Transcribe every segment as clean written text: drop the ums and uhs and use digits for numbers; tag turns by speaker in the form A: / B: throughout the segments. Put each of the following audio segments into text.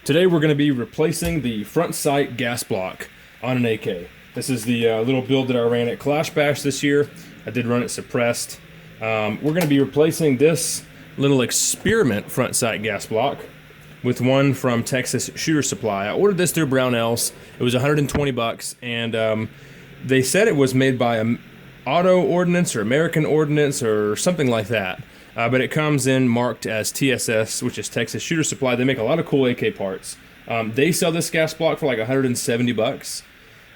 A: Today we're going to be replacing the front sight gas block on an AK. This is the little build that I ran at Clash Bash this year. I did run it suppressed. We're going to be replacing this little experiment front sight gas block with one from Texas Shooter Supply. I ordered this through Brownells. It was 120 bucks, and they said it was made by Auto Ordnance or American Ordnance or something like that. But it comes in marked as TSS, which is Texas Shooter Supply. They make a lot of cool AK parts. They sell this gas block for like 170 bucks.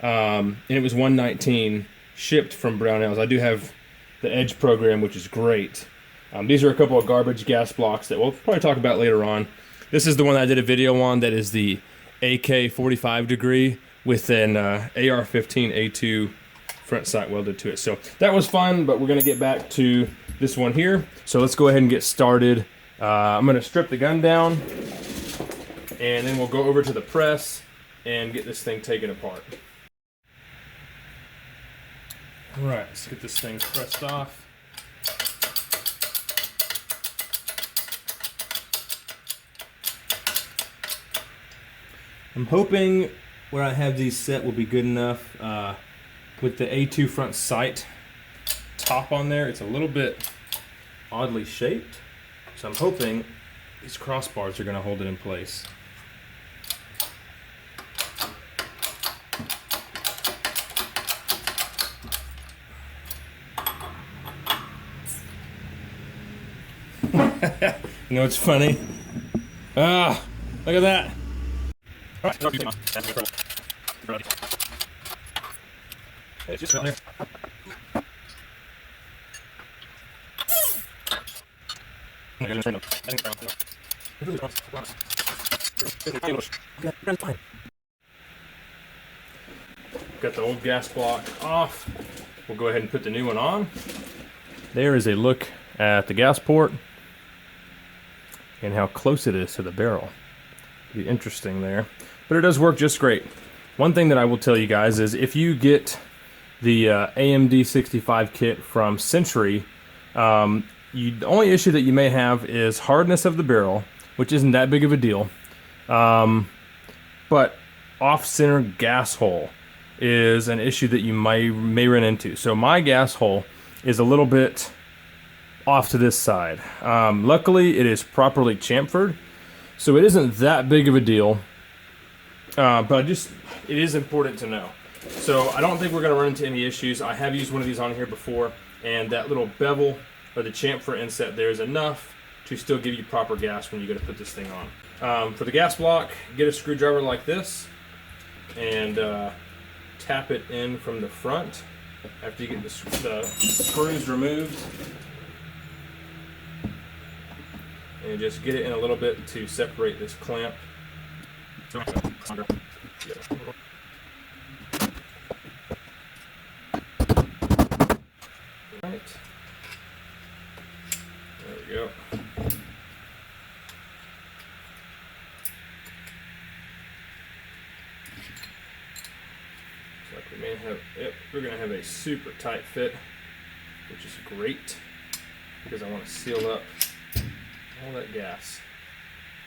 A: And it was 119 shipped from Brownells. I do have the Edge program, which is great. These are a couple of garbage gas blocks that we'll probably talk about later on. This is the one I did a video on that is the AK 45 degree with an AR-15A2 front sight welded to it. So that was fun, but we're going to get back to this one here. So let's go ahead and get started. I'm going to strip the gun down, and then we'll go over to the press and get this thing taken apart. All right, let's get this thing pressed off. I'm hoping where I have these set will be good enough. With the A2 front sight top on there, it's a little bit oddly shaped, so I'm hoping these crossbars are going to hold it in place. You know what's funny? Ah, look at that. It's just there. Got the old gas block off. We'll go ahead and put the new one on. There is a look at the gas port and how close it is to the barrel. Be interesting there, but it does work just great. One thing that I will tell you guys is if you get the AMD 65 kit from Century, the only issue that you may have is hardness of the barrel, which isn't that big of a deal, but off-center gas hole is an issue that you may run into. So my gas hole is a little bit off to this side. Luckily it is properly chamfered, so it isn't that big of a deal, but it is important to know. So I don't think we're going to run into any issues. I have used one of these on here before, and that little bevel or the chamfer inset there is enough to still give you proper gas when you go to put this thing on. For the gas block, get a screwdriver like this and tap it in from the front after you get the screws removed. And just get it in a little bit to separate this clamp. Right. There we go. Looks like we may have, yep, we're going to have a super tight fit, which is great because I want to seal up all that gas.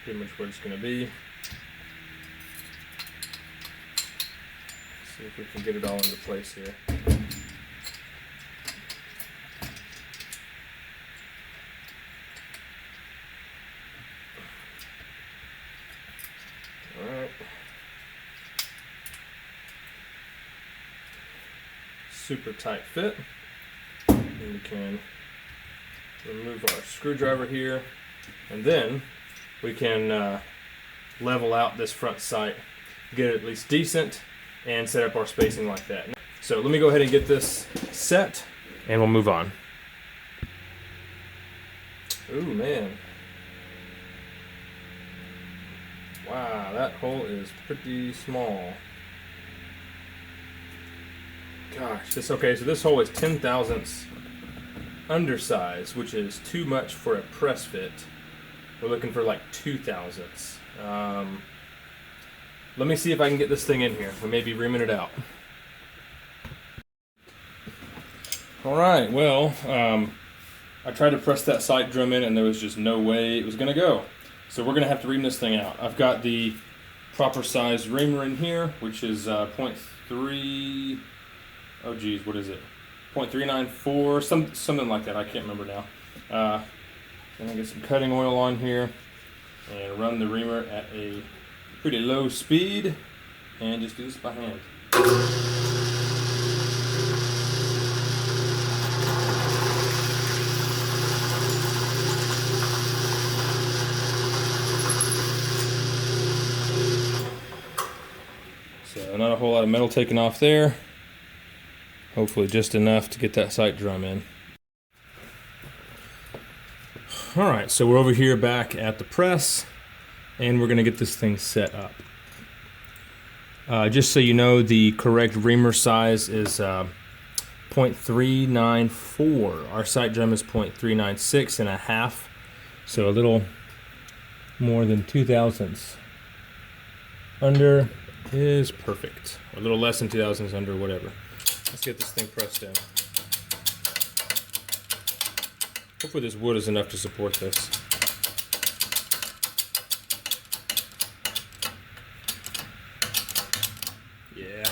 A: Pretty much where it's going to be. See if we can get it all into place here. Alright. Super tight fit. And we can remove our screwdriver here, and then we can level out this front sight, get it at least decent, and set up our spacing like that. So let me go ahead and get this set, and we'll move on. Ooh, man. Wow, that hole is pretty small. Gosh, okay, so this hole is 10 thousandths undersize, which is too much for a press fit. We're looking for like 2 thousandths. Let me see if I can get this thing in here. We may be reaming it out. Alright, well, I tried to press that sight drum in and there was just no way it was going to go. So we're going to have to ream this thing out. I've got the proper size reamer in here, which is 0.3, oh geez, what is it? 0.394, something like that, I can't remember now. Then I get some cutting oil on here and run the reamer at a pretty low speed and just do this by hand. So not a whole lot of metal taken off there. Hopefully just enough to get that sight drum in. Alright, so we're over here back at the press, and we're going to get this thing set up. Just so you know, the correct reamer size is 0.394. Our sight drum is 0.396 and a half, so a little more than 2/1000ths under is perfect. A little less than 2/1000ths under, whatever. Let's get this thing pressed in. Hopefully this wood is enough to support this. Yeah.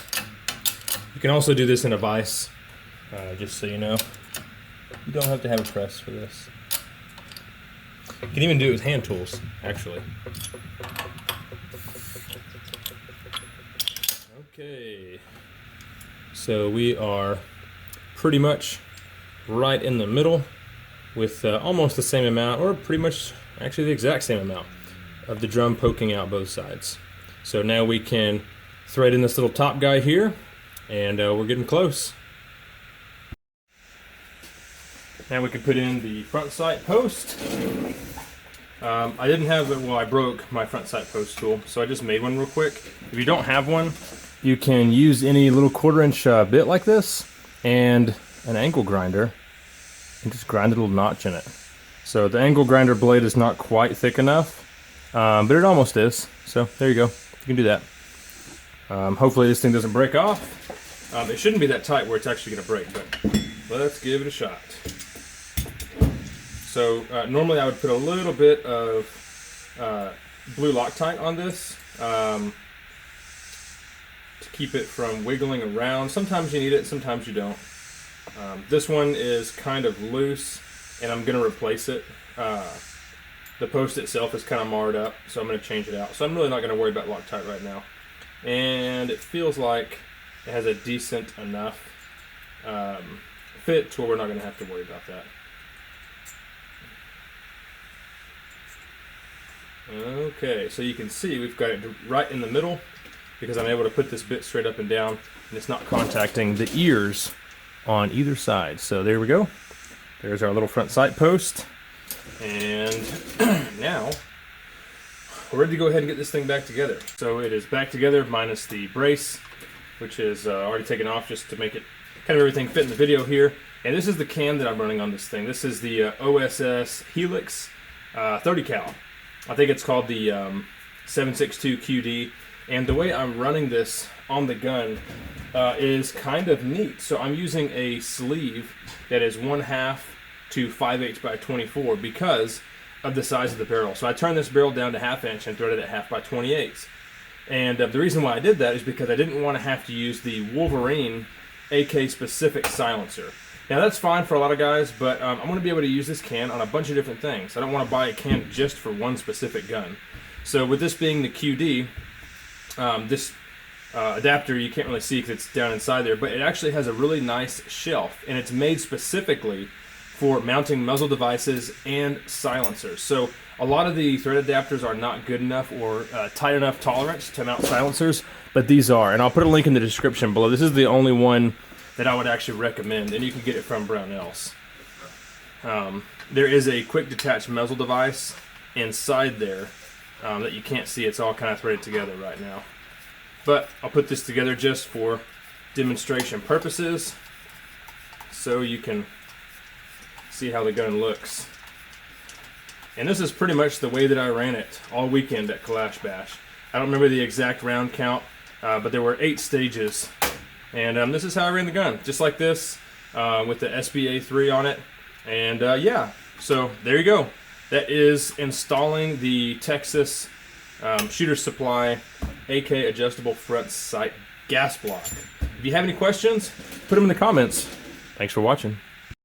A: You can also do this in a vise, just so you know. You don't have to have a press for this. You can even do it with hand tools, actually. Okay. So we are pretty much right in the middle with almost the same amount, or pretty much actually the exact same amount of the drum poking out both sides. So now we can thread in this little top guy here, and we're getting close. Now we can put in the front sight post. I didn't have it, well, I broke my front sight post tool, so I just made one real quick. If you don't have one, you can use any little 1/4" bit like this and an angle grinder and just grind a little notch in it. So the angle grinder blade is not quite thick enough, but it almost is. So there you go, you can do that. Hopefully this thing doesn't break off. It shouldn't be that tight where it's actually going to break, but let's give it a shot. So normally I would put a little bit of blue Loctite on this to keep it from wiggling around. Sometimes you need it, sometimes you don't. This one is kind of loose, and I'm going to replace it. The post itself is kind of marred up, so I'm going to change it out. So I'm really not going to worry about Loctite right now. And it feels like it has a decent enough fit to where we're not going to have to worry about that. Okay, so you can see we've got it right in the middle because I'm able to put this bit straight up and down, and it's not contacting the ears on either side. So there we go. There's our little front sight post. And now we're ready to go ahead and get this thing back together. So it is back together minus the brace, which is already taken off just to make it kind of everything fit in the video here. And this is the cam that I'm running on this thing. This is the OSS Helix 30 cal. I think it's called the 762 QD. And the way I'm running this on the gun is kind of neat. So I'm using a sleeve that is 1/2 to 5/8 by 24 because of the size of the barrel. So I turned this barrel down to 1/2 inch and threaded it 1/2 by 28. And the reason why I did that is because I didn't want to have to use the Wolverine AK specific silencer. Now that's fine for a lot of guys, but I want to be able to use this can on a bunch of different things. I don't want to buy a can just for one specific gun. So with this being the QD, this adapter you can't really see because it's down inside there, but it actually has a really nice shelf, and it's made specifically for mounting muzzle devices and silencers. So a lot of the thread adapters are not good enough or tight enough tolerance to mount silencers, but these are, and I'll put a link in the description below. This is the only one that I would actually recommend, and you can get it from Brownells. There is a quick detach muzzle device inside there that you can't see. It's all kind of threaded together right now. But I'll put this together just for demonstration purposes so you can see how the gun looks. And this is pretty much the way that I ran it all weekend at Kalash Bash. I don't remember the exact round count, but there were 8 stages. And this is how I ran the gun, just like this, with the SBA3 on it. And yeah, so there you go. That is installing the Texas shooter supply AK adjustable front sight gas block. If you have any questions, put them in the comments. Thanks for watching.